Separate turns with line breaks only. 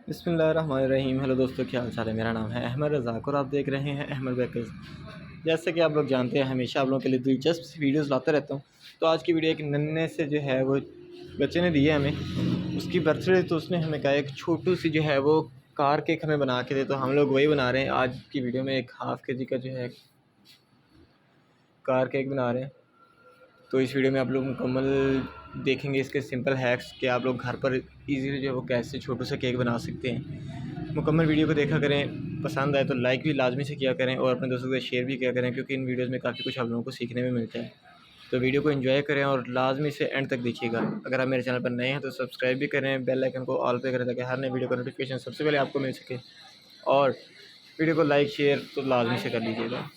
बिस्मिल्लाहिर्रहमानिर्रहीम। हेलो दोस्तों, क्या हाल चाल है। मेरा नाम है अहमद रज़ाक और आप देख रहे हैं अहमद बेकर्स। जैसे कि आप लोग जानते हैं, हमेशा आप लोगों के लिए दिलचस्प सी वीडियोस लाता रहता हूँ। तो आज की वीडियो एक नन्हे से जो है वो बच्चे ने दी है हमें, उसकी बर्थडे। तो उसने हमें कहा एक छोटू सी जो है वो कार केक हमें बना के दे, तो हम लोग वही बना रहे हैं। आज की वीडियो में एक हाफ़ के जी का जो है कार केक बना रहे हैं। तो इस वीडियो में आप लोग मुकम्मल देखेंगे इसके सिंपल हैक्स कि आप लोग घर पर इजीली जो है वो कैसे छोटू सा केक बना सकते हैं। मुकम्मल वीडियो को देखा करें, पसंद आए तो लाइक भी लाजमी से किया करें और अपने दोस्तों के साथ शेयर भी किया करें, क्योंकि इन वीडियोज़ में काफ़ी कुछ आप लोगों को सीखने में मिलता है। तो वीडियो को एंजॉय करें और लाजमी से एंड तक देखिएगा। अगर आप मेरे चैनल पर नए हैं तो सब्सक्राइब भी करें, बेल आइकन को ऑल पे करें ताकि हर नई वीडियो का नोटिफिकेशन सबसे पहले आपको मिल सके। और वीडियो को लाइक शेयर तो लाजमी से कर लीजिएगा।